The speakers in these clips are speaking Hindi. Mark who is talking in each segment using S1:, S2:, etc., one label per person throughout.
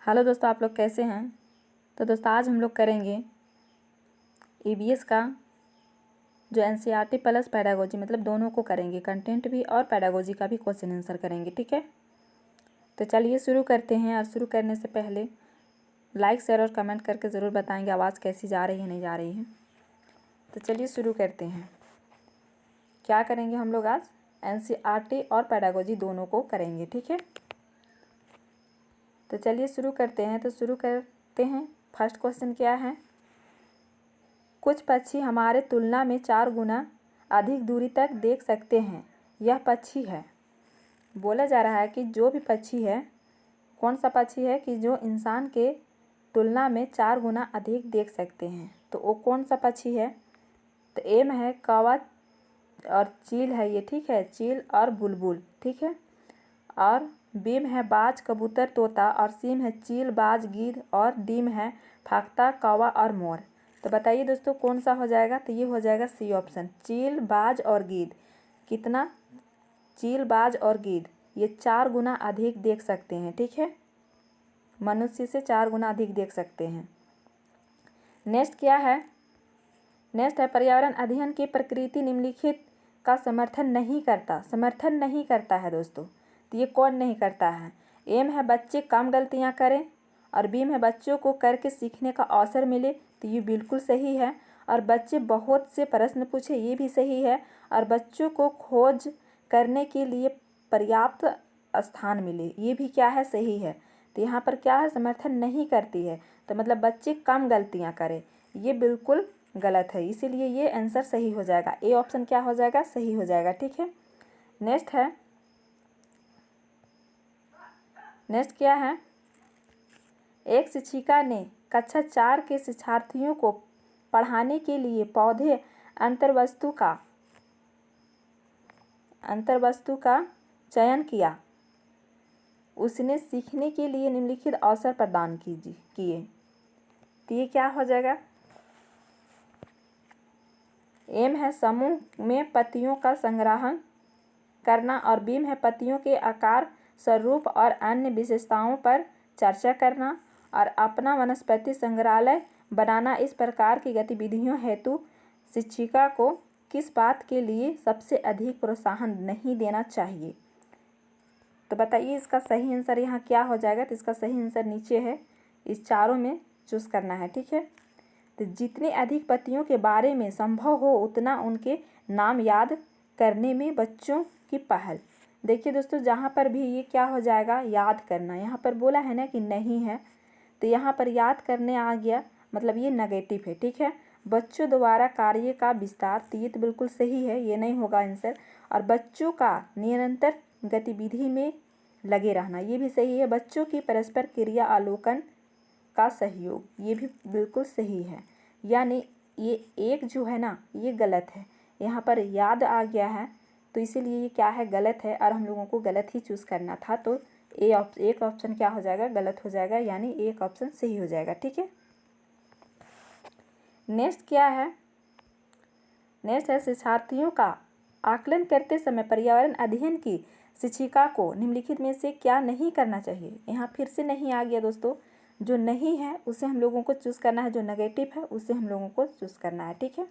S1: हेलो दोस्तों, आप लोग कैसे हैं। तो दोस्तों आज हम लोग करेंगे ईवीएस का जो एनसीईआरटी प्लस पेडागोजी, मतलब दोनों को करेंगे, कंटेंट भी और पेडागोजी का भी क्वेश्चन आंसर करेंगे। ठीक है, तो चलिए शुरू करते हैं। और शुरू करने से पहले लाइक शेयर और कमेंट करके ज़रूर बताएंगे आवाज़ कैसी जा रही है, नहीं जा रही है। तो चलिए शुरू करते हैं। क्या करेंगे हम लोग आज? एनसीईआरटी और पेडागोजी दोनों को करेंगे। ठीक है, तो चलिए शुरू करते हैं। तो शुरू करते हैं। फर्स्ट क्वेश्चन क्या है? कुछ पक्षी हमारे तुलना में 4 गुना अधिक दूरी तक देख सकते हैं, यह पक्षी है। बोला जा रहा है कि जो भी पक्षी है, कौन सा पक्षी है कि जो इंसान के तुलना में 4 गुना अधिक देख सकते हैं। तो वो कौन सा पक्षी है? तो एम है कौवा और चील है ये। ठीक है, चील और बुलबुल। ठीक है, और बीम है बाज कबूतर तोता, और सीम है चील बाज गिद्ध, और डीम है फाख्ता कौवा और मोर। तो बताइए दोस्तों कौन सा हो जाएगा? तो ये हो जाएगा सी ऑप्शन, चील बाज और गिद्ध। कितना? चील बाज और गिद्ध ये 4 गुना अधिक देख सकते हैं। ठीक है, मनुष्य से 4 गुना अधिक देख सकते हैं। नेक्स्ट क्या है? नेक्स्ट है पर्यावरण अध्ययन की प्रकृति निम्नलिखित का समर्थन नहीं करता। समर्थन नहीं करता है दोस्तों, तो ये कौन नहीं करता है? एम है बच्चे कम गलतियां करें, और बीम है बच्चों को करके सीखने का अवसर मिले, तो ये बिल्कुल सही है। और बच्चे बहुत से प्रश्न पूछे, ये भी सही है। और बच्चों को खोज करने के लिए पर्याप्त स्थान मिले, ये भी क्या है? सही है। तो यहाँ पर क्या है? समर्थन नहीं करती है, तो मतलब बच्चे कम गलतियाँ करें, ये बिल्कुल गलत है। इसीलिए ये आंसर सही हो जाएगा। ए ऑप्शन क्या हो जाएगा? सही हो जाएगा। ठीक है, नेक्स्ट है। नेक्स्ट क्या है? एक शिक्षिका ने कक्षा 4 के शिक्षार्थियों को पढ़ाने के लिए पौधे अंतर्वस्तु का चयन किया। उसने सीखने के लिए निम्नलिखित अवसर प्रदान किए। तो ये क्या हो जाएगा? एम है समूह में पत्तियों का संग्रहण करना, और बीम है पत्तियों के आकार, स्वरूप और अन्य विशेषताओं पर चर्चा करना, और अपना वनस्पति संग्रहालय बनाना। इस प्रकार की गतिविधियों हेतु शिक्षिका को किस बात के लिए सबसे अधिक प्रोत्साहन नहीं देना चाहिए? तो बताइए इसका सही आंसर यहाँ क्या हो जाएगा? तो इसका सही आंसर नीचे है, इस चारों में चूज करना है। ठीक है, तो जितने अधिक पत्तियों के बारे में संभव हो उतना उनके नाम याद करने में बच्चों की पहल। देखिए दोस्तों, जहाँ पर भी ये क्या हो जाएगा? याद करना। यहाँ पर बोला है ना कि नहीं है, तो यहाँ पर याद करने आ गया, मतलब ये नेगेटिव है। ठीक है, बच्चों द्वारा कार्य का विस्तार, तो ये तो बिल्कुल सही है, ये नहीं होगा आंसर। और बच्चों का निरंतर गतिविधि में लगे रहना, ये भी सही है। बच्चों की परस्पर क्रिया अवलोकन का सहयोग, ये भी बिल्कुल सही है। यानी ये एक जो है ना, ये गलत है। यहाँ पर याद आ गया है, तो इसीलिए ये क्या है? गलत है, और हम लोगों को गलत ही चूज़ करना था। तो एक ऑप्शन क्या हो जाएगा? गलत हो जाएगा, यानी एक ऑप्शन सही हो जाएगा। ठीक है, नेक्स्ट क्या है? नेक्स्ट है शिक्षार्थियों का आकलन करते समय पर्यावरण अध्ययन की शिक्षिका को निम्नलिखित में से क्या नहीं करना चाहिए? यहाँ फिर से नहीं आ गया दोस्तों, जो नहीं है उसे हम लोगों को चूज़ करना है, जो नेगेटिव है उसे हम लोगों को चूज़ करना है। ठीक है,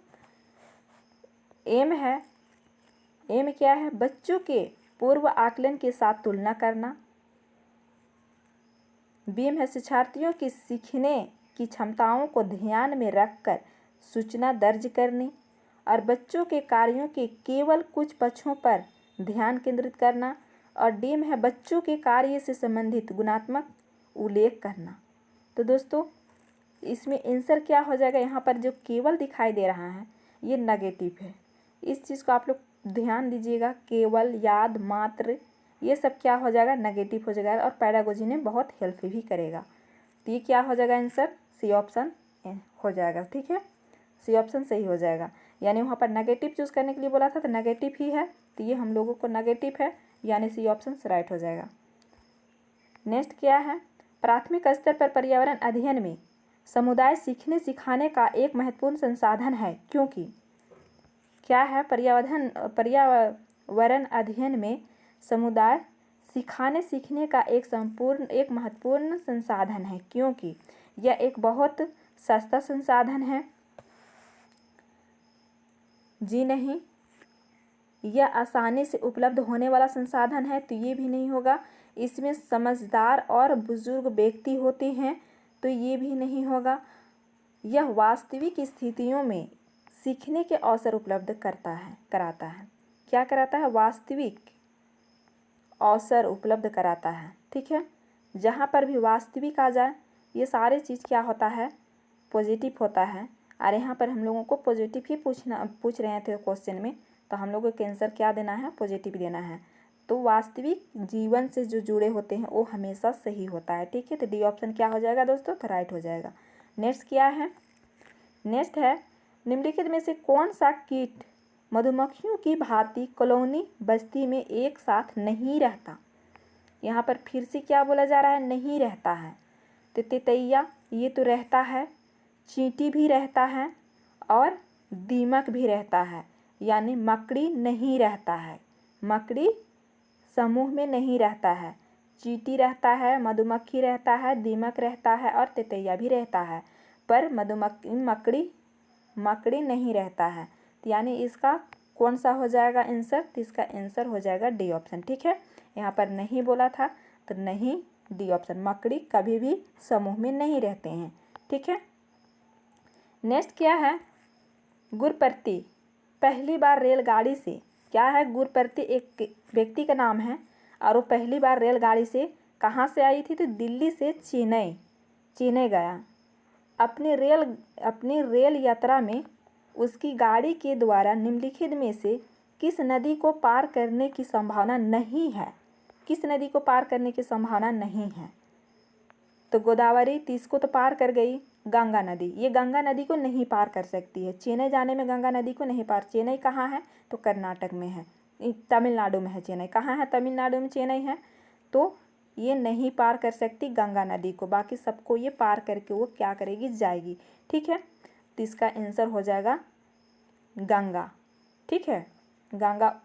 S1: एम क्या है? बच्चों के पूर्व आकलन के साथ तुलना करना। बीम है शिक्षार्थियों की सीखने की क्षमताओं को ध्यान में रखकर सूचना दर्ज करनी, और बच्चों के कार्यों के केवल कुछ पक्षों पर ध्यान केंद्रित करना, और डीम है बच्चों के कार्य से संबंधित गुणात्मक उल्लेख करना। तो दोस्तों इसमें आंसर क्या हो जाएगा? यहाँ पर जो केवल दिखाई दे रहा है ये नेगेटिव है, इस चीज़ को आप लोग ध्यान दीजिएगा। केवल, याद, मात्र, ये सब क्या हो जाएगा? नेगेटिव हो जाएगा, और पेडागोजी में बहुत हेल्प भी करेगा। तो ये क्या हो जाएगा? आंसर सी ऑप्शन हो जाएगा। ठीक है, सी ऑप्शन सही हो जाएगा। यानी वहाँ पर नेगेटिव चूज़ करने के लिए बोला था, तो नेगेटिव ही है, तो ये हम लोगों को नेगेटिव है, यानी सी ऑप्शन राइट हो जाएगा। नेक्स्ट क्या है? प्राथमिक स्तर पर पर्यावरण अध्ययन में समुदाय सीखने सिखाने का एक महत्वपूर्ण संसाधन है, क्योंकि क्या है? पर्यावरण अध्ययन में समुदाय सिखाने सीखने का एक महत्वपूर्ण संसाधन है, क्योंकि यह एक बहुत सस्ता संसाधन है। जी नहीं। यह आसानी से उपलब्ध होने वाला संसाधन है, तो ये भी नहीं होगा। इसमें समझदार और बुजुर्ग व्यक्ति होते हैं, तो ये भी नहीं होगा। यह वास्तविक स्थितियों में सीखने के अवसर उपलब्ध कराता है। क्या कराता है? वास्तविक अवसर उपलब्ध कराता है। ठीक है, जहाँ पर भी वास्तविक आ जाए, ये सारे चीज़ क्या होता है? पॉजिटिव होता है। और यहाँ पर हम लोगों को पॉजिटिव ही पूछ रहे थे क्वेश्चन में, तो हम लोगों को आंसर क्या देना है? पॉजिटिव देना है। तो वास्तविक जीवन से जो जुड़े होते हैं वो हमेशा सही होता है। ठीक है, तो डी ऑप्शन क्या हो जाएगा दोस्तों? तो राइट हो जाएगा। नेक्स्ट क्या है? नेक्स्ट है, निम्नलिखित में से कौन सा कीट मधुमक्खियों की भांति कॉलोनी बस्ती में एक साथ नहीं रहता? यहाँ पर फिर से क्या बोला जा रहा है? नहीं रहता है। तो तितैया ये तो रहता है, चींटी भी रहता है और दीमक भी रहता है, यानी मकड़ी नहीं रहता है। मकड़ी समूह में नहीं रहता है। चींटी रहता है, मधुमक्खी रहता है, दीमक रहता है और तितैया भी रहता है, पर मकड़ी नहीं रहता है। तो यानी इसका कौन सा हो जाएगा आंसर? तो इसका आंसर हो जाएगा डी ऑप्शन। ठीक है, यहाँ पर नहीं बोला था, तो नहीं, डी ऑप्शन। मकड़ी कभी भी समूह में नहीं रहते हैं। ठीक है, नेक्स्ट क्या है? गुरप्रति पहली बार रेलगाड़ी से, क्या है? गुरप्रति एक व्यक्ति का नाम है और वो पहली बार रेलगाड़ी से कहाँ से आई थी? तो दिल्ली से चेन्नई गया। अपनी रेल यात्रा में उसकी गाड़ी के द्वारा निम्नलिखित में से किस नदी को पार करने की संभावना नहीं है? किस नदी को पार करने की संभावना नहीं है? तो गोदावरी, तो इसको तो पार कर गई। गंगा नदी, ये गंगा नदी को नहीं पार कर सकती है। चेन्नई जाने में गंगा नदी को नहीं पार। चेन्नई कहाँ है? तो कर्नाटक में है, तमिलनाडु में है चेन्नई। कहाँ है? तमिलनाडु में चेन्नई है। तो ये नहीं पार कर सकती गंगा नदी को, बाकी सबको ये पार करके वो क्या करेगी? जाएगी। ठीक है, तो इसका आंसर हो जाएगा गंगा। ठीक है, गंगा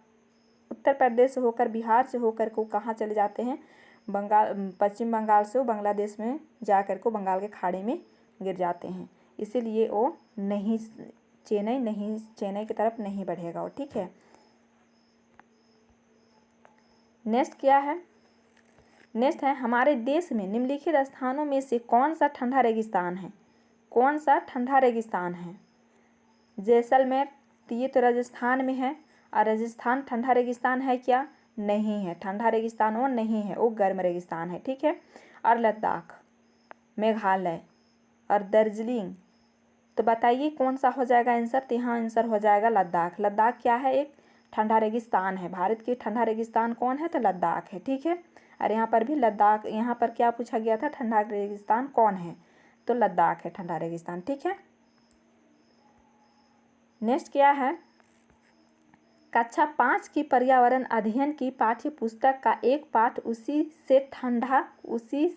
S1: उत्तर प्रदेश से होकर, बिहार से होकर को कहाँ चले जाते हैं? पश्चिम बंगाल से वो बांग्लादेश में जा कर को बंगाल के खाड़ी में गिर जाते हैं। इसीलिए वो नहीं, चेन्नई की तरफ नहीं बढ़ेगा वो। ठीक है, नेक्स्ट क्या है? नेक्स्ट है, हमारे देश में निम्नलिखित स्थानों में से कौन सा ठंडा रेगिस्तान है? कौन सा ठंडा रेगिस्तान है? जैसलमेर, तो ये तो राजस्थान में है, और राजस्थान ठंडा रेगिस्तान है क्या? नहीं है, ठंडा रेगिस्तान वो नहीं है, वो गर्म रेगिस्तान है। ठीक है, और लद्दाख, मेघालय और दार्जिलिंग, तो बताइए कौन सा हो जाएगा आंसर? तो यहाँ आंसर हो जाएगा लद्दाख। लद्दाख क्या है? एक ठंडा रेगिस्तान है। भारत की ठंडा रेगिस्तान कौन है? तो लद्दाख है। ठीक है, और यहाँ पर भी लद्दाख, यहाँ पर क्या पूछा गया था? ठंडा रेगिस्तान कौन है? तो लद्दाख है ठंडा रेगिस्तान। ठीक है, नेक्स्ट क्या है? कक्षा 5 की पर्यावरण अध्ययन की पाठ्य पुस्तक का एक पाठ उसी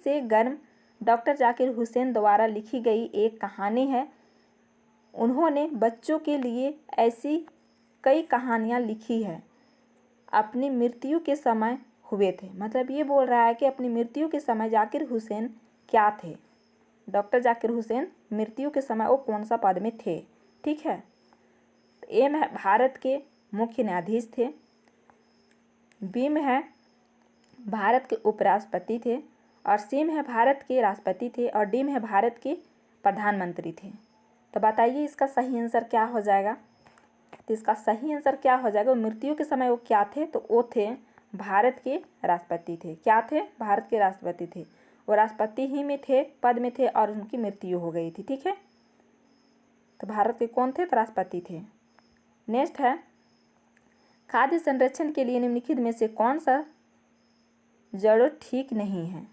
S1: से गर्म डॉक्टर जाकिर हुसैन द्वारा लिखी गई एक कहानी है। उन्होंने बच्चों के लिए ऐसी कई कहानियाँ लिखी है। अपनी मृत्यु के समय हुए थे, मतलब ये बोल रहा है कि अपनी मृत्यु के समय जाकिर हुसैन क्या थे? डॉक्टर जाकिर हुसैन मृत्यु के समय वो कौन सा पद में थे? ठीक है, तो ए में भारत के मुख्य न्यायाधीश थे, बी में है भारत के उपराष्ट्रपति थे, और सी में है भारत के राष्ट्रपति थे, और डी में है भारत के प्रधानमंत्री थे। तो बताइए इसका सही आंसर क्या हो जाएगा? तो इसका सही आंसर क्या हो जाएगा? मृत्यु के समय वो क्या थे? तो वो थे भारत के राष्ट्रपति थे। क्या थे? भारत के राष्ट्रपति थे। वो राष्ट्रपति ही में थे, पद में थे, और उनकी मृत्यु हो गई थी। ठीक है, तो भारत के कौन थे? तो राष्ट्रपति थे। नेक्स्ट है, खाद्य संरक्षण के लिए निम्नलिखित में से कौन सा जड़ ठीक नहीं है?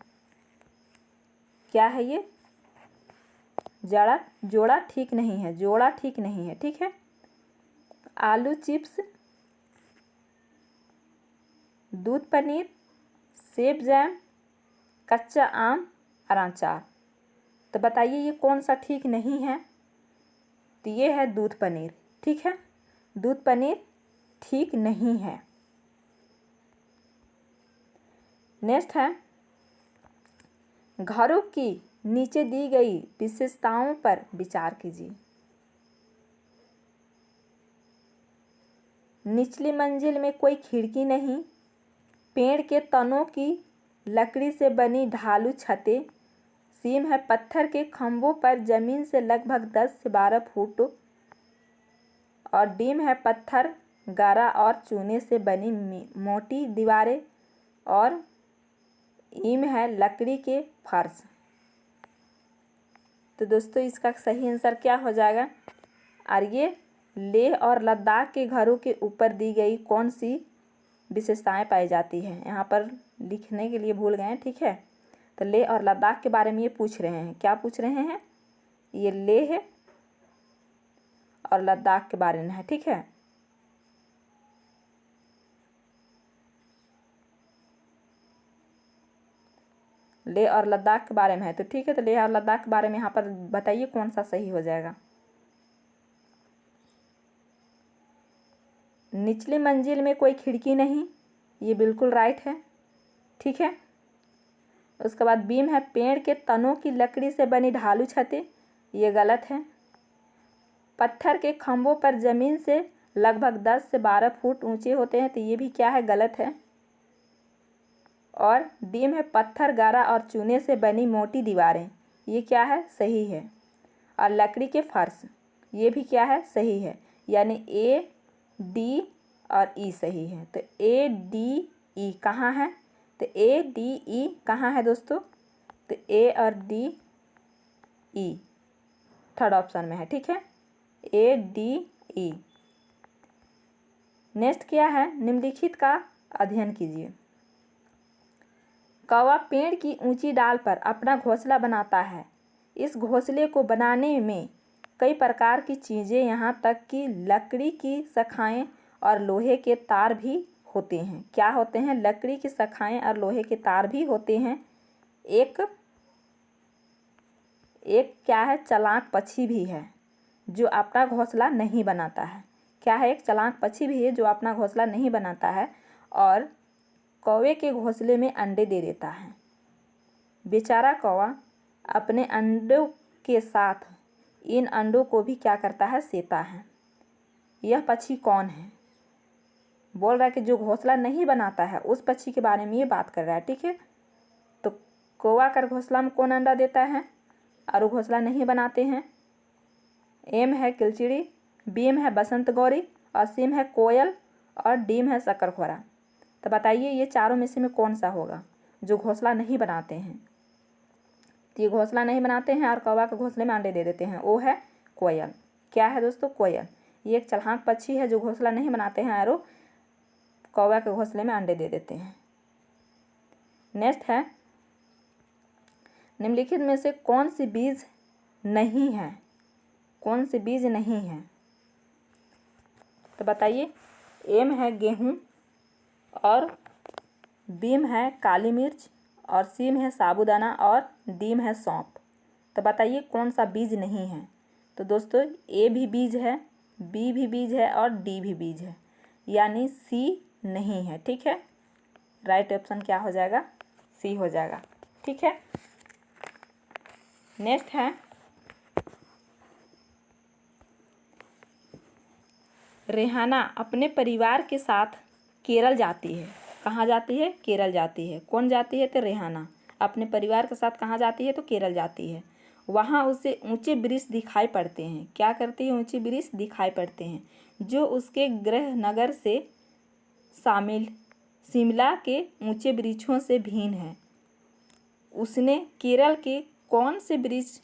S1: क्या है ये? जोड़ा ठीक नहीं है, जोड़ा ठीक नहीं है। ठीक है, आलू चिप्स, दूध पनीर, सेब जैम, कच्चा आम और अचार। तो बताइए ये कौन सा ठीक नहीं है? तो ये है दूध पनीर। ठीक है, दूध पनीर ठीक नहीं है। नेक्स्ट है, घरों की नीचे दी गई विशेषताओं पर विचार कीजिए। निचली मंजिल में कोई खिड़की नहीं, पेड़ के तनों की लकड़ी से बनी ढालू छतें, सीम है पत्थर के खंभों पर जमीन से लगभग 10 से 12 फुट, और डीम है पत्थर गारा और चूने से बनी मोटी दीवारें, और ईम है लकड़ी के फर्श। तो दोस्तों इसका सही आंसर क्या हो जाएगा? और ये लेह और लद्दाख के घरों के ऊपर दी गई कौन सी विशेषताएं पाई जाती हैं? यहाँ पर लिखने के लिए भूल गए हैं, ठीक है। तो लेह और लद्दाख के बारे में ये पूछ रहे हैं। क्या पूछ रहे हैं? ये लेह और लद्दाख के बारे में है, ठीक है। लेह और लद्दाख के बारे में है, तो ठीक है। तो लेह और लद्दाख के बारे में यहाँ पर बताइए कौन सा सही हो जाएगा। निचली मंजिल में कोई खिड़की नहीं, ये बिल्कुल राइट है, ठीक है। उसके बाद बीम है पेड़ के तनों की लकड़ी से बनी ढालू छतें, ये गलत है। पत्थर के खंभों पर जमीन से लगभग 10 से 12 फुट ऊंचे होते हैं, तो ये भी क्या है? गलत है। और डीम है पत्थर गारा और चूने से बनी मोटी दीवारें, ये क्या है? सही है। और लकड़ी के फर्श, ये भी क्या है? सही है। यानी ए, डी और ई सही है। तो ए, डी, ई कहाँ है? तो ए, डी, ई कहाँ है दोस्तों? तो ए और डी, ई थर्ड ऑप्शन में है, ठीक है। ए, डी, ई। नेक्स्ट क्या है? निम्नलिखित का अध्ययन कीजिए। कौवा पेड़ की ऊंची डाल पर अपना घोंसला बनाता है। इस घोंसले को बनाने में कई प्रकार की चीज़ें, यहाँ तक कि लकड़ी की शाखाएं और लोहे के तार भी होते हैं। क्या होते हैं? लकड़ी की शाखाएं और लोहे के तार भी होते हैं। एक क्या है? चालाक पक्षी भी है जो अपना घोंसला नहीं बनाता है। क्या है? एक चालाक पक्षी भी है जो अपना घोंसला नहीं बनाता है और कौवे के घोंसले में अंडे दे देता है। बेचारा कौवा अपने अंडों के साथ इन अंडों को भी क्या करता है? सेता है। यह पक्षी कौन है? बोल रहा है कि जो घोंसला नहीं बनाता है, उस पक्षी के बारे में ये बात कर रहा है, ठीक है। तो कौवा का घोंसला में कौन अंडा देता है और वो घोंसला नहीं बनाते हैं? एम है किलचिड़ी, बीम है बसंत गौरी, और सीम है कोयल, और डीम है शकरखोरा। तो बताइए ये चारों में से में कौन सा होगा जो घोंसला नहीं बनाते हैं? तो ये घोंसला नहीं बनाते हैं और कौवा के घोंसले में अंडे दे देते हैं, वो है कोयल। क्या है दोस्तों? कोयल। ये एक चालाक पक्षी है जो घोंसला नहीं बनाते हैं और कौवा के घोंसले में अंडे दे देते हैं। नेक्स्ट है, निम्नलिखित में से कौन सी बीज नहीं है? कौन सी बीज नहीं है? तो बताइए। एम है गेहूँ, और बीम है काली मिर्च, और सीम है साबूदाना, और डीम है सौंफ। तो बताइए कौन सा बीज नहीं है? तो दोस्तों ए भी बीज है, बी भी बीज है, और डी भी बीज है, यानी सी नहीं है, ठीक है। राइट ऑप्शन क्या हो जाएगा? सी हो जाएगा, ठीक है। नेक्स्ट है, रेहाना अपने परिवार के साथ केरल जाती है। कहाँ जाती है? केरल जाती है। कौन जाती है? तो रेहाना अपने परिवार के साथ कहाँ जाती है? तो केरल जाती है। वहाँ उसे ऊंचे वृक्ष दिखाई पड़ते हैं। क्या करती है? ऊंचे वृक्ष दिखाई पड़ते हैं जो उसके गृह नगर से शामिल शिमला के ऊंचे वृक्षों से भिन्न है। उसने केरल के कौन से वृक्ष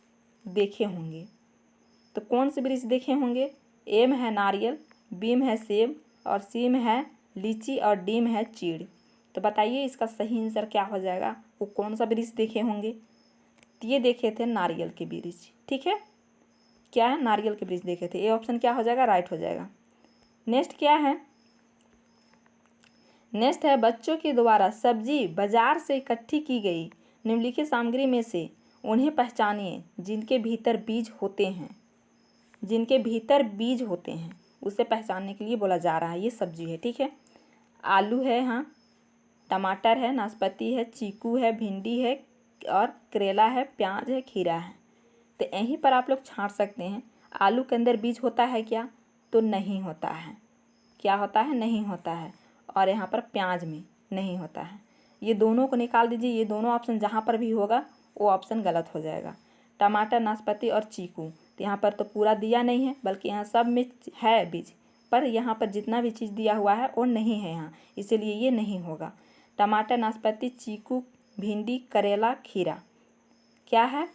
S1: देखे होंगे? तो कौन से वृक्ष देखे होंगे? एम है नारियल, बीम है सेब, और सीम है लीची, और डीम है चीड़। तो बताइए इसका सही आंसर क्या हो जाएगा? वो कौन सा वृक्ष देखे होंगे? तो ये देखे थे नारियल के वृक्ष, ठीक है। क्या है? नारियल के वृक्ष देखे थे। ये ऑप्शन क्या हो जाएगा? राइट हो जाएगा। नेक्स्ट क्या है? नेक्स्ट है, बच्चों के द्वारा सब्जी बाजार से इकट्ठी की गई निम्नलिखित सामग्री में से उन्हें पहचानिए जिनके भीतर बीज होते हैं। जिनके भीतर बीज होते हैं उसे पहचानने के लिए बोला जा रहा है। ये सब्जी है, ठीक है। आलू है, हाँ, टमाटर है, नाशपाती है, चीकू है, भिंडी है और करेला है, प्याज है, खीरा है। तो यहीं पर आप लोग छांट सकते हैं। आलू के अंदर बीज होता है क्या? तो नहीं होता है। क्या होता है? नहीं होता है। और यहाँ पर प्याज में नहीं होता है। ये दोनों को निकाल दीजिए। ये दोनों ऑप्शन जहाँ पर भी होगा वो ऑप्शन गलत हो जाएगा। टमाटर, नाशपाती और चीकू, तो यहाँ पर तो पूरा दिया नहीं है, बल्कि यहाँ सब में है बीज, पर यहाँ पर जितना भी चीज़ दिया हुआ है वो नहीं है यहाँ, इसीलिए ये नहीं होगा। टमाटर, नाशपाती, चीकू, भिंडी, करेला, खीरा। क्या है?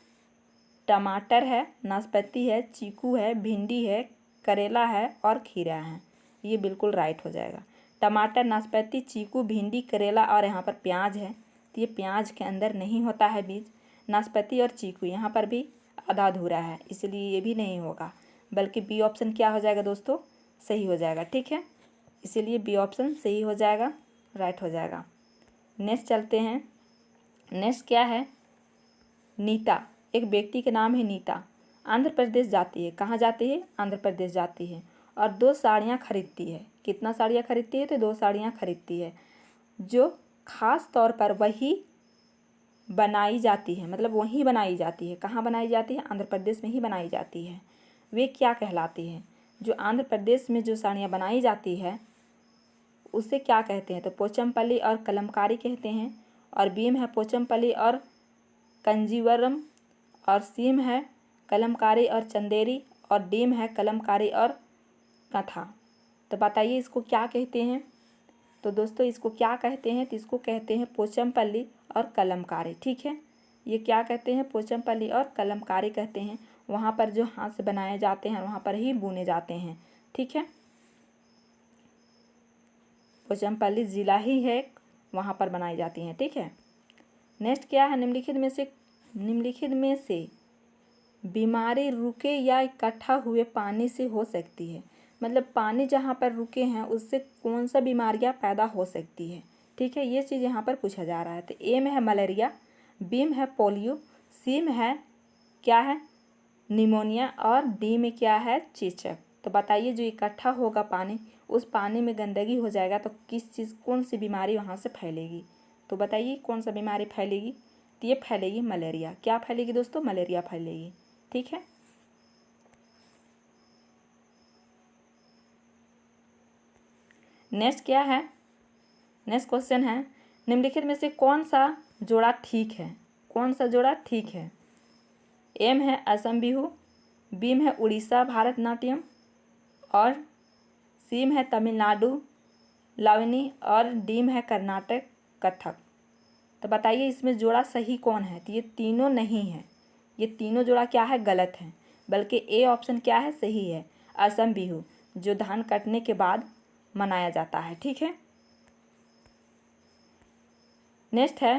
S1: टमाटर है, नाशपाती है, चीकू है, भिंडी है, करेला है और खीरा है। ये बिल्कुल राइट हो जाएगा। टमाटर, नाशपाती, चीकू, भिंडी, करेला और यहाँ पर प्याज है, तो ये प्याज के अंदर नहीं होता है बीज। नाशपाती और चीकू यहाँ पर भी आधा अधूरा है, इसलिए ये भी नहीं होगा, बल्कि बी ऑप्शन क्या हो जाएगा दोस्तों? सही हो जाएगा। ठीक है, इसीलिए बी ऑप्शन सही हो जाएगा, राइट हो जाएगा। नेक्स्ट चलते हैं। नेक्स्ट क्या है? नीता। एक व्यक्ति के नाम है नीता। आंध्र प्रदेश जाती है। कहाँ जाती है? आंध्र प्रदेश जाती है और 2 साड़ियाँ खरीदती है। कितना साड़ियाँ खरीदती है? तो 2 साड़ियाँ खरीदती है, जो ख़ास तौर पर वही बनाई जाती है, मतलब वहीं बनाई जाती है। कहाँ बनाई जाती है? आंध्र प्रदेश में ही बनाई जाती है। वे क्या कहलाती है? जो आंध्र प्रदेश में जो साड़ियाँ बनाई जाती है उसे क्या कहते हैं? तो पोचमपल्ली और कलमकारी कहते हैं। और बीम है पोचमपल्ली और कंजीवरम, और सीम है कलमकारी और चंदेरी, और डीम है कलमकारी और कथा। तो बताइए इसको क्या कहते हैं? तो दोस्तों इसको क्या कहते हैं? तो इसको कहते हैं पोचमपल्ली और कलमकारी। ठीक है, ये क्या कहते हैं? पोचमपल्ली और कलमकारी कहते हैं। वहाँ पर जो हाथ से बनाए जाते हैं वहाँ पर ही बुने जाते हैं। ठीक है, पोचमपल्ली ज़िला ही है, वहाँ पर बनाई जाती हैं। ठीक है, नेक्स्ट क्या है? निम्नलिखित में से बीमारी रुके या इकट्ठा हुए पानी से हो सकती है। मतलब पानी जहाँ पर रुके हैं उससे कौन सा बीमारियाँ पैदा हो सकती है। ठीक है, ये चीज़ यहाँ पर पूछा जा रहा है। तो ए में है मलेरिया, बी में है पोलियो, सी में है क्या है? निमोनिया, और डी में क्या है? चेचक। तो बताइए जो इकट्ठा होगा पानी, उस पानी में गंदगी हो जाएगा तो किस चीज़, कौन सी बीमारी वहाँ से फैलेगी? तो बताइए कौन सा बीमारी फैलेगी? तो ये फैलेगी मलेरिया। क्या फैलेगी दोस्तों? मलेरिया फैलेगी। ठीक है, नेक्स्ट क्या है? नेक्स्ट क्वेश्चन है, निम्नलिखित में से कौन सा जोड़ा ठीक है? कौन सा जोड़ा ठीक है? एम है असम बिहू, बी में है उड़ीसा भारतनाट्यम, और सी में है तमिलनाडु लावनी, और डी में है कर्नाटक कथक। तो बताइए इसमें जोड़ा सही कौन है? तो ये तीनों नहीं है, ये तीनों जोड़ा क्या है? गलत है, बल्कि ए ऑप्शन क्या है? सही है, असम बिहू, जो धान कटने के बाद मनाया जाता है। ठीक है, नेक्स्ट है,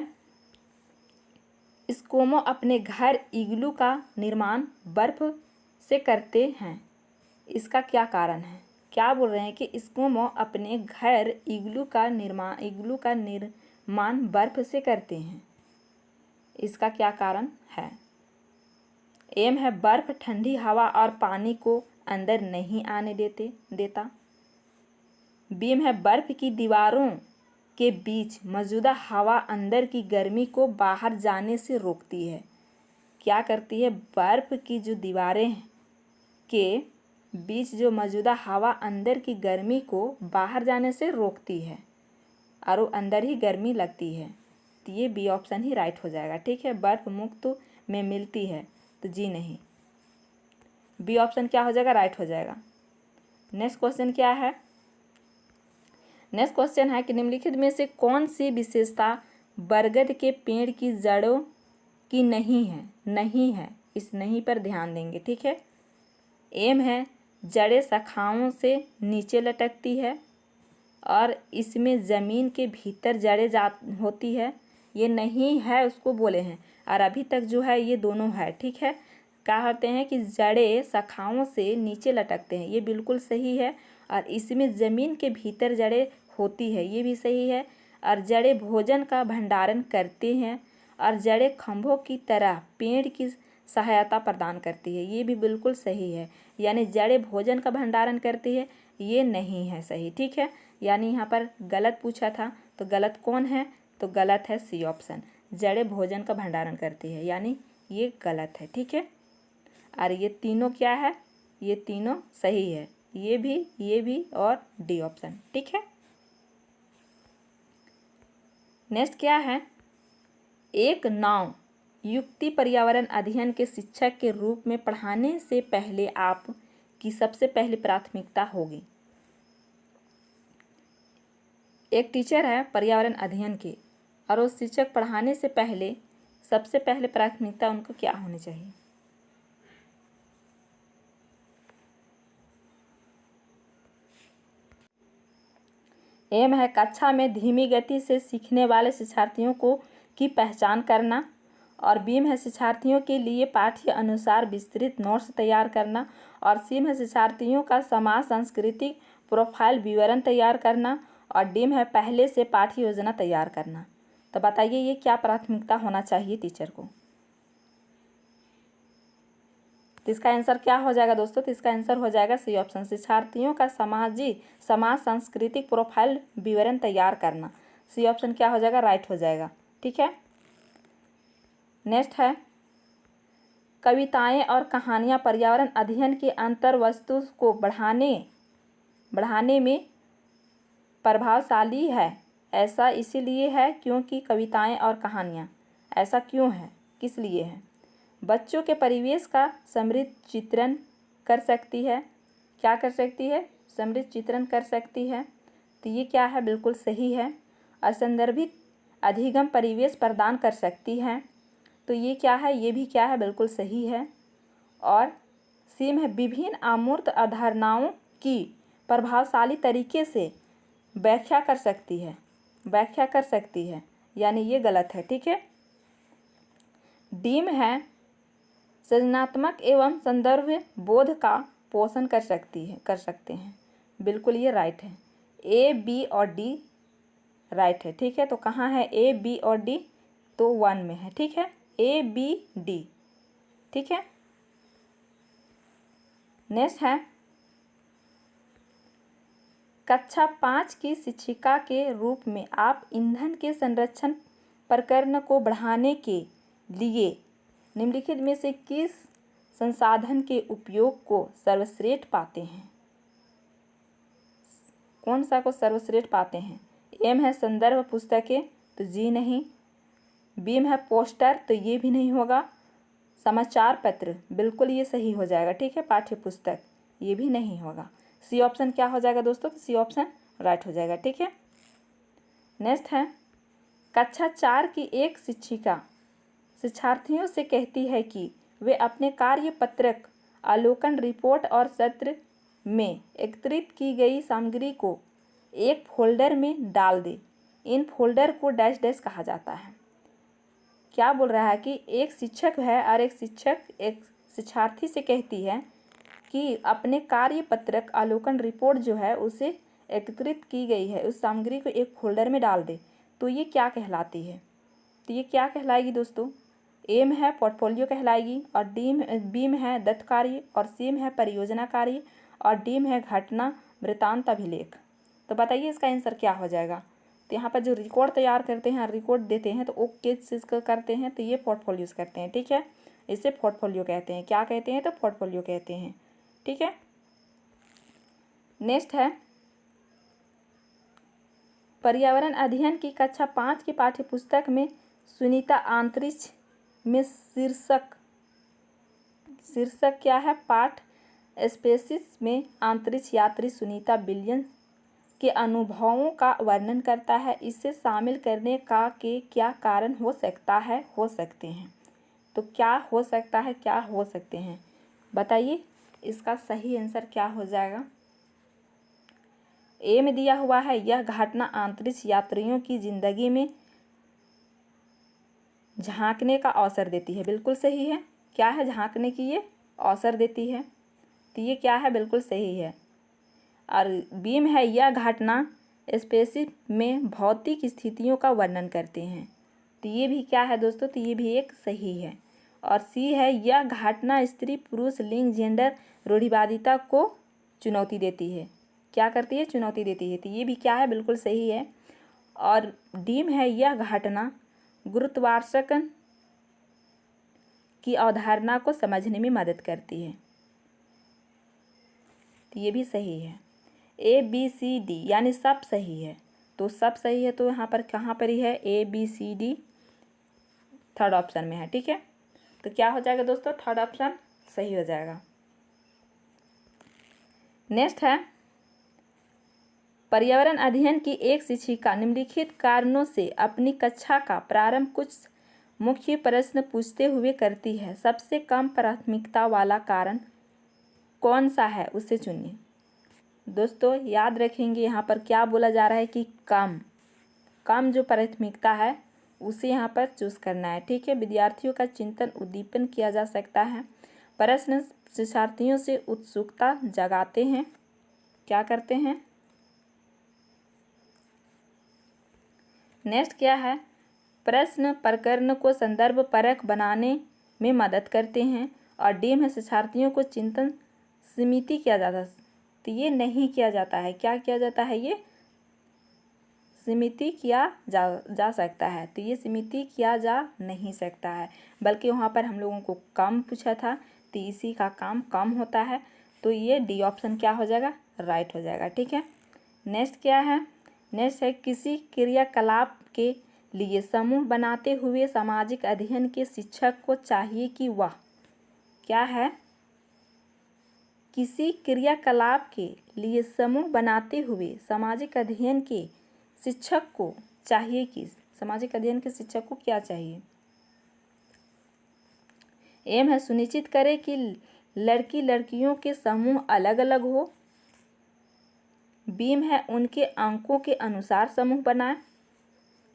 S1: एस्किमो अपने घर इग्लू का निर्माण बर्फ से करते हैं, इसका क्या कारण है? क्या बोल रहे हैं कि एस्किमो अपने घर इग्लू का निर्माण बर्फ से करते हैं, इसका क्या कारण है? एम है बर्फ ठंडी हवा और पानी को अंदर नहीं आने देता। बी में है बर्फ की दीवारों के बीच मौजूदा हवा अंदर की गर्मी को बाहर जाने से रोकती है। क्या करती है? बर्फ की जो दीवारें के बीच जो मौजूदा हवा अंदर की गर्मी को बाहर जाने से रोकती है और वो अंदर ही गर्मी लगती है। तो ये बी ऑप्शन ही राइट हो जाएगा। ठीक है, बर्फ मुक्त में मिलती है, तो जी नहीं, बी ऑप्शन क्या हो जाएगा? राइट हो जाएगा। नेक्स्ट क्वेश्चन क्या है? नेक्स्ट क्वेश्चन है कि निम्नलिखित में से कौन सी विशेषता बरगद के पेड़ की जड़ों की नहीं है? इस नहीं पर ध्यान देंगे। ठीक है, एम है जड़ें शाखाओं से नीचे लटकती है और इसमें ज़मीन के भीतर जड़ें होती है। ये नहीं है उसको बोले हैं, और अभी तक जो है ये दोनों है। ठीक है, क्या कहते हैं कि जड़ें शाखाओं से नीचे लटकते हैं, ये बिल्कुल सही है। और इसमें ज़मीन के भीतर जड़ें होती है, ये भी सही है। और जड़ें भोजन का भंडारण करती हैं और जड़ें खंभों की तरह पेड़ की सहायता प्रदान करती है, ये भी बिल्कुल सही है। यानी जड़ें भोजन का भंडारण करती है, ये नहीं है सही। ठीक है, यानी यहाँ पर गलत पूछा था, तो गलत कौन है? तो गलत है सी ऑप्शन, जड़ें भोजन का भंडारण करती है, यानी ये गलत है। ठीक है, और ये तीनों क्या है? ये तीनों सही है, ये भी और डी ऑप्शन। ठीक है, नेक्स्ट क्या है? एक नाव युक्ति पर्यावरण अध्ययन के शिक्षक के रूप में पढ़ाने से पहले आप की सबसे पहली प्राथमिकता होगी। एक टीचर है पर्यावरण अध्ययन के, और उस शिक्षक पढ़ाने से पहले सबसे पहले प्राथमिकता उनको क्या होनी चाहिए? एम है कक्षा में धीमी गति से सीखने वाले शिक्षार्थियों को की पहचान करना, और बी में है शिक्षार्थियों के लिए पाठ्य अनुसार विस्तृत नोट्स तैयार करना, और सी में है शिक्षार्थियों का समाज सांस्कृतिक प्रोफाइल विवरण तैयार करना, और डी में है पहले से पाठ्य योजना तैयार करना। तो बताइए ये क्या प्राथमिकता होना चाहिए टीचर को? तो इसका आंसर क्या हो जाएगा दोस्तों? तो इसका आंसर हो जाएगा सी ऑप्शन, शिक्षार्थियों का समाज सांस्कृतिक प्रोफाइल विवरण तैयार करना। सी ऑप्शन क्या हो जाएगा? राइट हो जाएगा। ठीक है, नेक्स्ट है कविताएं और कहानियां पर्यावरण अध्ययन के अंतर वस्तु को बढ़ाने में प्रभावशाली है। ऐसा इसीलिए है क्योंकि कविताएं और कहानियां, ऐसा क्यों है, किस लिए है? बच्चों के परिवेश का समृद्ध चित्रण कर सकती है। क्या कर सकती है? समृद्ध चित्रण कर सकती है। तो ये क्या है? बिल्कुल सही है। असंदर्भित अधिगम परिवेश प्रदान कर सकती है। तो ये क्या है? ये भी क्या है? बिल्कुल सही है। और सी में विभिन्न अमूर्त अवधारणाओं की प्रभावशाली तरीके से व्याख्या कर सकती है, यानी ये गलत है। ठीक है, डी में है सृजनात्मक एवं संदर्भ बोध का पोषण कर सकते हैं। बिल्कुल ये राइट है। ए, बी और डी राइट है। ठीक है, तो कहाँ है ए, बी और डी? तो 1 में है। ठीक है, ए, बी, डी। ठीक है, नेक्स्ट है कक्षा 5 की शिक्षिका के रूप में आप ईंधन के संरक्षण प्रकरण को बढ़ाने के लिए निम्नलिखित में से किस संसाधन के उपयोग को सर्वश्रेष्ठ पाते हैं? कौन सा को सर्वश्रेष्ठ पाते हैं? एम है संदर्भ पुस्तकें, तो जी नहीं। बी में है पोस्टर, तो ये भी नहीं होगा। समाचार पत्र, बिल्कुल ये सही हो जाएगा। ठीक है, पाठ्य पुस्तक, ये भी नहीं होगा। सी ऑप्शन क्या हो जाएगा दोस्तों? सी ऑप्शन राइट हो जाएगा। ठीक है, नेक्स्ट है कक्षा 4 की एक शिक्षिका शिक्षार्थियों से कहती है कि वे अपने कार्य पत्रक, अवलोकन रिपोर्ट और सत्र में एकत्रित की गई सामग्री को एक फोल्डर में डाल दे। इन फोल्डर को डैश डैश कहा जाता है। क्या बोल रहा है कि एक शिक्षक है और एक शिक्षार्थी से कहती है कि अपने कार्य पत्रक, अवलोकन रिपोर्ट जो है उसे एकत्रित की गई है उस सामग्री को एक फोल्डर में डाल दे। तो ये क्या कहलाती है? तो ये क्या कहलाएगी दोस्तों? ए में है पोर्टफोलियो कहलाएगी, और बी में है दत्त कार्य, और सी में है परियोजना कार्य, और डी में है घटना वृत्तांत अभिलेख। तो बताइए इसका आंसर क्या हो जाएगा? तो यहाँ पर जो रिकॉर्ड तैयार करते हैं, रिकॉर्ड देते हैं, तो वो किस चीज़ को करते हैं? तो ये पोर्टफोलियोज करते हैं। ठीक है, इसे पोर्टफोलियो कहते हैं। क्या कहते हैं? तो पोर्टफोलियो कहते हैं। ठीक है, नेक्स्ट है पर्यावरण अध्ययन की कक्षा 5 की पाठ्यपुस्तक में सुनीता अंतरिक्ष में शीर्षक क्या है? पाठ स्पेसिस में अंतरिक्ष यात्री सुनीता विलियम्स के अनुभवों का वर्णन करता है। इसे शामिल करने का के क्या कारण हो सकते हैं? तो क्या हो सकता है, क्या हो सकते हैं? बताइए इसका सही आंसर क्या हो जाएगा? ए में दिया हुआ है यह घटना अंतरिक्ष यात्रियों की जिंदगी में झांकने का अवसर देती है। बिल्कुल सही है। क्या है? झांकने की ये अवसर देती है। तो ये क्या है? बिल्कुल सही है। और बी में है यह घटना स्पेसिस में भौतिक स्थितियों का वर्णन करते हैं। तो ये भी क्या है दोस्तों? तो ये भी एक सही है। और सी है यह घटना स्त्री पुरुष लिंग जेंडर रूढ़िवादिता को चुनौती देती है। क्या करती है? चुनौती देती है। तो ये भी क्या है? बिल्कुल सही है। और डी में है यह घटना गुरुत्वाकर्षण की अवधारणा को समझने में मदद करती है। तो ये भी सही है। ए बी सी डी यानी सब सही है, तो सब सही है तो यहाँ पर कहाँ पर ही है, A B C D third option में है। ठीक है, तो क्या हो जाएगा दोस्तों, थर्ड ऑप्शन सही हो जाएगा। नेक्स्ट है, पर्यावरण अध्ययन की एक शिक्षिका निम्नलिखित कारणों से अपनी कक्षा का प्रारंभ कुछ मुख्य प्रश्न पूछते हुए करती है। सबसे कम प्राथमिकता वाला कारण कौन सा है, उसे चुनिए। दोस्तों याद रखेंगे यहाँ पर क्या बोला जा रहा है कि कम जो प्राथमिकता है उसे यहाँ पर चूज करना है। ठीक है, विद्यार्थियों का चिंतन उद्दीपन किया जा सकता है। प्रश्न शिक्षार्थियों से उत्सुकता जगाते हैं। क्या करते हैं, नेक्स्ट क्या है, प्रश्न प्रकरण को संदर्भ परक बनाने में मदद करते हैं। और डी में शिक्षार्थियों को चिंतन सीमित किया जाता है, तो ये नहीं किया जाता है। क्या किया जाता है, ये सीमित किया जा सकता है, तो ये सीमित किया जा नहीं सकता है, बल्कि वहाँ पर हम लोगों को कम पूछा था, तो इसी का काम कम होता है, तो ये डी ऑप्शन क्या हो जाएगा, राइट हो जाएगा। ठीक है, नेक्स्ट क्या है, नेक्स्ट है किसी क्रियाकलाप के लिए समूह बनाते हुए सामाजिक अध्ययन के शिक्षक को चाहिए कि वह क्या है, किसी क्रियाकलाप के लिए समूह बनाते हुए सामाजिक अध्ययन के शिक्षक को चाहिए कि सामाजिक अध्ययन के शिक्षक को क्या चाहिए। एम है सुनिश्चित करें कि लड़की लड़कियों के समूह अलग अलग हो। बीम है उनके अंकों के अनुसार समूह बनाएं।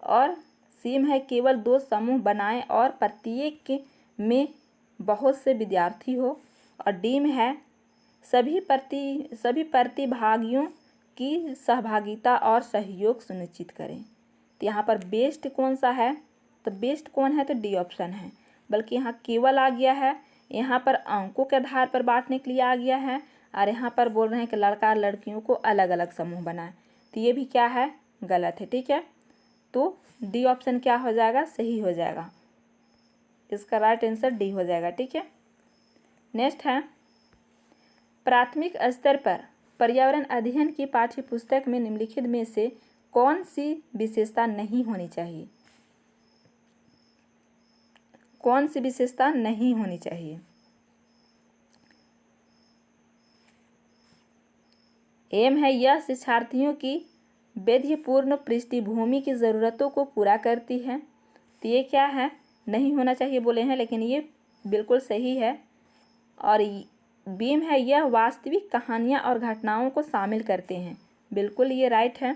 S1: और सीम है केवल 2 समूह बनाएं और प्रत्येक में बहुत से विद्यार्थी हो। और डीम है सभी प्रतिभागियों की सहभागिता और सहयोग सुनिश्चित करें। तो यहाँ पर बेस्ट कौन सा है, तो बेस्ट कौन है, तो डी ऑप्शन है, बल्कि यहाँ केवल आ गया है, यहाँ पर अंकों के आधार पर बांटने के लिए आ गया है, और यहाँ पर बोल रहे हैं कि लड़का लड़कियों को अलग अलग समूह बनाए, तो ये भी क्या है, गलत है। ठीक है, तो डी ऑप्शन क्या हो जाएगा, सही हो जाएगा, इसका राइट आंसर डी हो जाएगा। ठीक है, नेक्स्ट है प्राथमिक स्तर पर पर्यावरण अध्ययन की पाठ्य पुस्तक में निम्नलिखित में से कौन सी विशेषता नहीं होनी चाहिए, कौन सी विशेषता नहीं होनी चाहिए। एम है यह शिक्षार्थियों की वैधपूर्ण पृष्ठभूमि की ज़रूरतों को पूरा करती है, तो ये क्या है, नहीं होना चाहिए बोले हैं, लेकिन ये बिल्कुल सही है। और बीम है यह वास्तविक कहानियाँ और घटनाओं को शामिल करते हैं, बिल्कुल ये राइट है।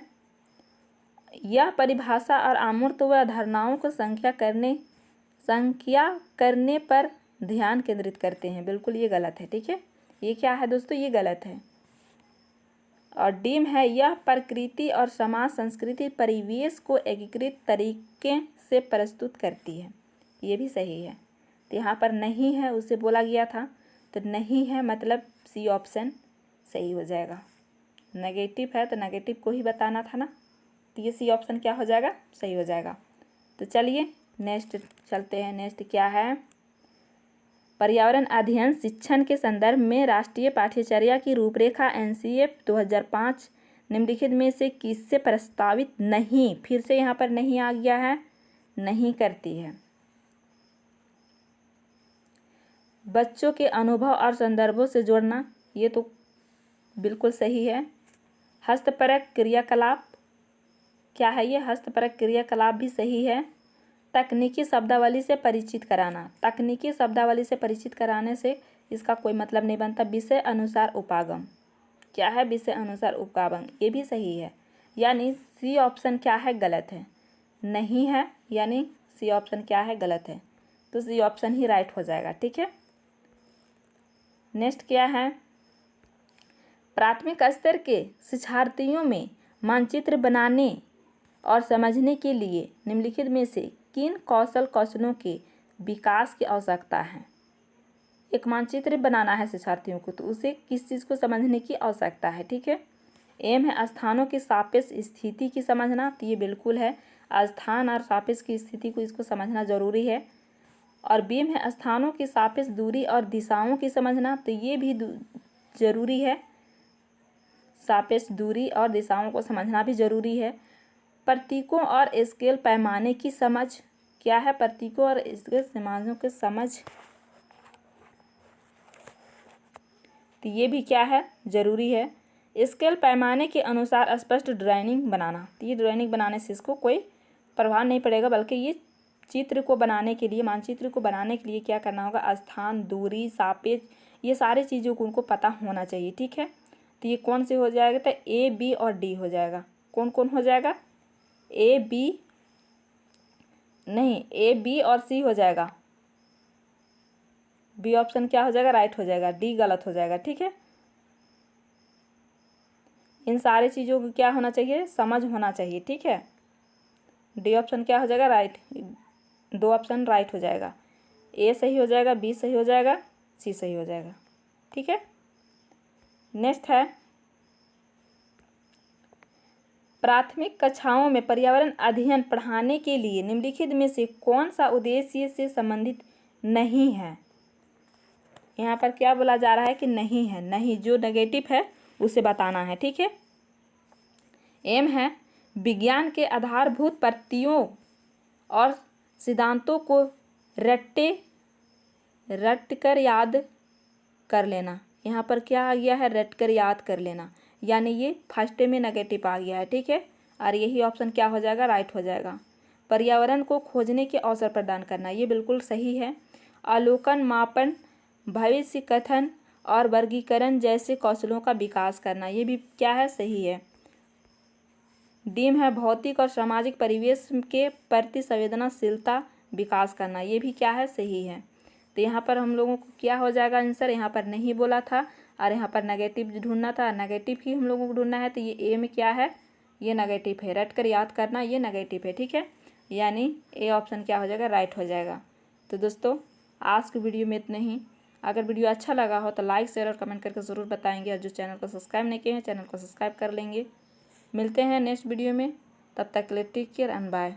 S1: यह परिभाषा और अमूर्त व धारणाओं को संख्या करने पर ध्यान केंद्रित करते हैं, बिल्कुल ये गलत है। ठीक है, ये क्या है दोस्तों, ये गलत है। और डीम है यह प्रकृति और समाज संस्कृति परिवेश को एकीकृत तरीके से प्रस्तुत करती है, ये भी सही है। तो यहाँ पर नहीं है उसे बोला गया था, तो नहीं है मतलब सी ऑप्शन सही हो जाएगा। नेगेटिव है तो नेगेटिव को ही बताना था ना, तो ये सी ऑप्शन क्या हो जाएगा, सही हो जाएगा। तो चलिए नेक्स्ट चलते हैं। नेक्स्ट क्या है, पर्यावरण अध्ययन शिक्षण के संदर्भ में राष्ट्रीय पाठ्यचर्या की रूपरेखा एनसीएफ 2005 निम्नलिखित में से किससे प्रस्तावित नहीं, फिर से यहाँ पर नहीं आ गया है, नहीं करती है। बच्चों के अनुभव और संदर्भों से जोड़ना, ये तो बिल्कुल सही है। हस्तपरक क्रियाकलाप, क्या है ये, हस्तपरक क्रियाकलाप भी सही है। तकनीकी शब्दावली से परिचित कराना, तकनीकी शब्दावली से परिचित कराने से इसका कोई मतलब नहीं बनता। विषय अनुसार उपागम, क्या है, विषय अनुसार उपागम, ये भी सही है। यानी सी ऑप्शन क्या है, गलत है, नहीं है, यानी सी ऑप्शन क्या है, गलत है, तो सी ऑप्शन ही राइट हो जाएगा। ठीक है, नेक्स्ट क्या है, प्राथमिक स्तर के शिक्षार्थियों में मानचित्र बनाने और समझने के लिए निम्नलिखित में से किन कौशलों के विकास की आवश्यकता है। एक मानचित्र बनाना है शिक्षार्थियों को, तो उसे किस चीज़ को समझने की आवश्यकता है। ठीक है, एम है स्थानों की सापेक्ष स्थिति की समझना, तो ये बिल्कुल है, स्थान और सापेक्ष की स्थिति को इसको समझना जरूरी है। और बी में है स्थानों की सापेक्ष दूरी और दिशाओं की समझना, तो ये भी जरूरी है, सापेक्ष दूरी और दिशाओं को समझना भी जरूरी है। प्रतीकों और स्केल पैमाने की समझ, क्या है प्रतीकों और स्केल पैमानों की समझ, तो ये भी क्या है जरूरी है। स्केल पैमाने के अनुसार स्पष्ट ड्राइंग बनाना, तो ये ड्राइंग बनाने से इसको कोई प्रभाव नहीं पड़ेगा, बल्कि ये चित्र को बनाने के लिए, मानचित्र को बनाने के लिए क्या करना होगा, स्थान, दूरी, सापेक्ष, ये सारी चीज़ों को उनको पता होना चाहिए। ठीक है, तो ये कौन से हो जाएगा, तो ए, बी और डी हो जाएगा। कौन कौन हो जाएगा, ए, बी नहीं, ए, बी और सी हो जाएगा। बी ऑप्शन क्या हो जाएगा, राइट हो जाएगा, डी गलत हो जाएगा। ठीक है, इन सारी चीज़ों को क्या होना चाहिए, समझ होना चाहिए। ठीक है, डी ऑप्शन क्या हो जाएगा, राइट, 2 ऑप्शन राइट हो जाएगा, ए सही हो जाएगा, बी सही हो जाएगा, सी सही हो जाएगा। ठीक है, नेक्स्ट है प्राथमिक कक्षाओं में पर्यावरण अध्ययन पढ़ाने के लिए निम्नलिखित में से कौन सा उद्देश्य से संबंधित नहीं है। यहाँ पर क्या बोला जा रहा है कि नहीं है, नहीं जो नेगेटिव है उसे बताना है। ठीक है, एम है विज्ञान के आधारभूत पद्धतियों और सिद्धांतों को रटकर याद कर लेना। यहाँ पर क्या आ गया है, रटकर याद कर लेना, यानी ये फर्स्ट में नेगेटिव आ गया है। ठीक है, और यही ऑप्शन क्या हो जाएगा, राइट हो जाएगा। पर्यावरण को खोजने के अवसर प्रदान करना, ये बिल्कुल सही है। अवलोकन, मापन, भविष्य कथन और वर्गीकरण जैसे कौशलों का विकास करना, ये भी क्या है, सही है। डीम है भौतिक और सामाजिक परिवेश के प्रति संवेदनशीलता विकास करना, ये भी क्या है, सही है। तो यहाँ पर हम लोगों को क्या हो जाएगा आंसर, यहाँ पर नहीं बोला था और यहाँ पर नेगेटिव ढूंढना था, नेगेटिव ही हम लोगों को ढूंढना है। तो ये ए में क्या है, ये नेगेटिव है, रट कर याद करना, ये नेगेटिव है। ठीक है, यानी ए ऑप्शन क्या हो जाएगा, राइट हो जाएगा। तो दोस्तों आज की वीडियो में इतना ही। अगर वीडियो अच्छा लगा हो तो लाइक, शेयर और कमेंट करके ज़रूर बताएंगे, और जो चैनल को सब्सक्राइब नहीं किए हैं चैनल को सब्सक्राइब कर लेंगे। मिलते हैं नेक्स्ट वीडियो में, तब तक के लिए टेक केयर एंड बाय।